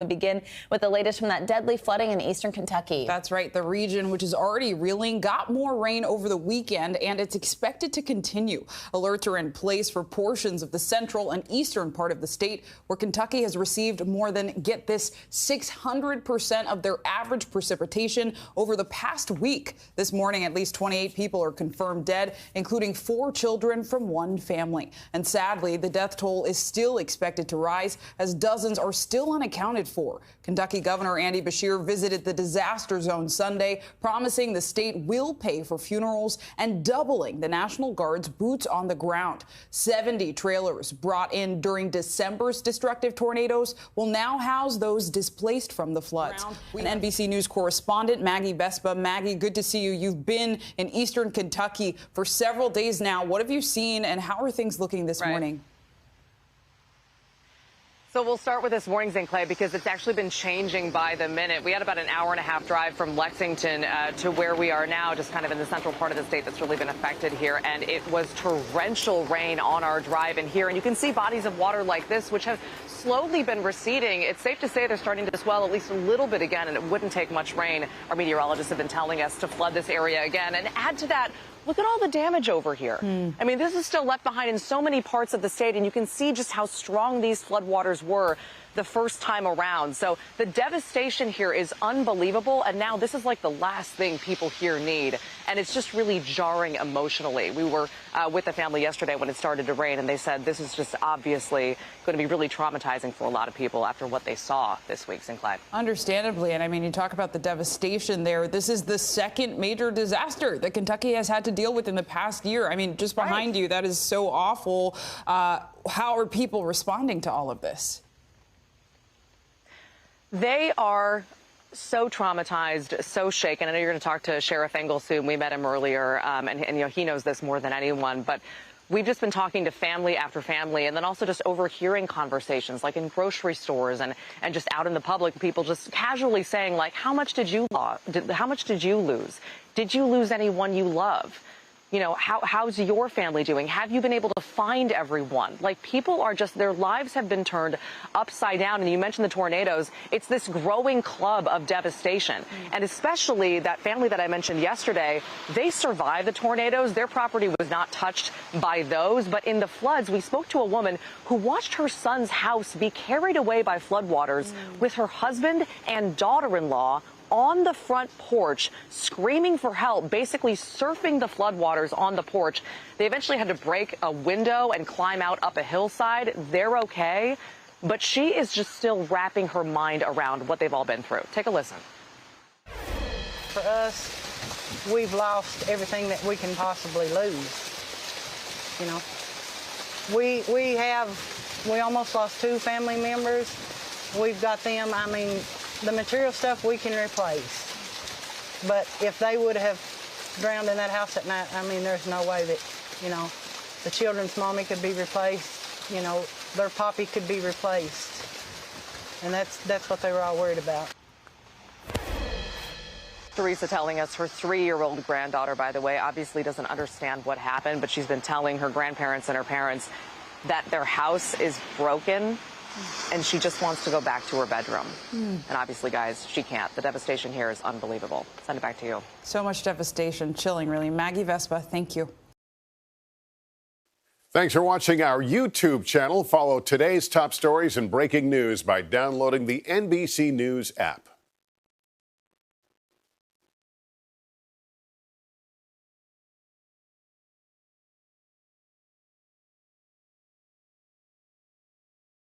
We begin with the latest from that deadly flooding in eastern Kentucky. That's right. The region, which is already reeling, got more rain over the weekend, and it's expected to continue. Alerts are in place for portions of the central and eastern part of the state, where Kentucky has received more than, get this, 600% of their average precipitation over the past week. This morning, at least 28 people are confirmed dead, including 4 children from one family. And sadly, the death toll is still expected to rise as dozens are still unaccounted for. Kentucky Governor Andy Beshear visited the disaster zone Sunday, promising the state will pay for funerals and doubling the National Guard's boots on the ground. 70 trailers brought in during December's destructive tornadoes will now house those displaced from the floods. And NBC News correspondent Maggie Vespa. Maggie, good to see you. You've been in eastern Kentucky for several days now. What have you seen, and how are things looking this morning? So we'll start with this morning's in, Clay, because it's actually been changing by the minute. We had about an hour-and-a-half drive from Lexington to where we are now, just kind of in the central part of the state that's really been affected here. And it was torrential rain on our drive in here. And you can see bodies of water like this, which have slowly been receding. It's safe to say they're starting to swell at least a little bit again, and it wouldn't take much rain, our meteorologists have been telling us, to flood this area again. And add to that, look at all the damage over here. I mean, this is still left behind in so many parts of the state, and you can see just how strong these floodwaters were the first time around. So the devastation here is unbelievable, and now this is like the last thing people here need, and it's just really jarring emotionally. We were with the family yesterday when it started to rain, and they said this is just obviously going to be really traumatizing for a lot of people after what they saw this week, Sinclair. Understandably, and I mean, you talk about the devastation there. This is the second major disaster that Kentucky has had to deal with in the past year. I mean, just behind you, that is so awful. How are people responding to all of this? They are so traumatized, so shaken. I know you're going to talk to Sheriff Engel soon. We met him earlier, and you know, he knows this more than anyone. But we've just been talking to family after family, and then also just overhearing conversations like in grocery stores and just out in the public, people just casually saying, like, how much did you lose? Did you lose anyone you love? You know, how's your family doing? Have you been able to find everyone? Like, people are just, their lives have been turned upside down. And you mentioned the tornadoes. It's this growing club of devastation. And especially that family that I mentioned yesterday, they survived the tornadoes. Their property was not touched by those. But in the floods, we spoke to a woman who watched her son's house be carried away by floodwaters with her husband and daughter-in-law on the front porch, screaming for help, basically surfing the floodwaters on the porch. They eventually had to break a window and climb out up a hillside. They're okay, but she is just still wrapping her mind around what they've all been through. Take a listen. For us, we've lost everything that we can possibly lose. You know, we almost lost 2 family members. We've got them, I mean, the material stuff we can replace. But if they would have drowned in that house at night, I mean, there's no way that, you know, the children's mommy could be replaced, you know, their poppy could be replaced. And that's what they were all worried about. Teresa telling us her 3-year-old granddaughter, by the way, obviously doesn't understand what happened, but she's been telling her grandparents and her parents that their house is broken, and she just wants to go back to her bedroom. And obviously, guys, she can't. The devastation here is unbelievable. Send it back to you. So much devastation, chilling, really. Maggie Vespa, thank you. Thanks for watching our YouTube channel. Follow today's top stories and breaking news by downloading the NBC News app.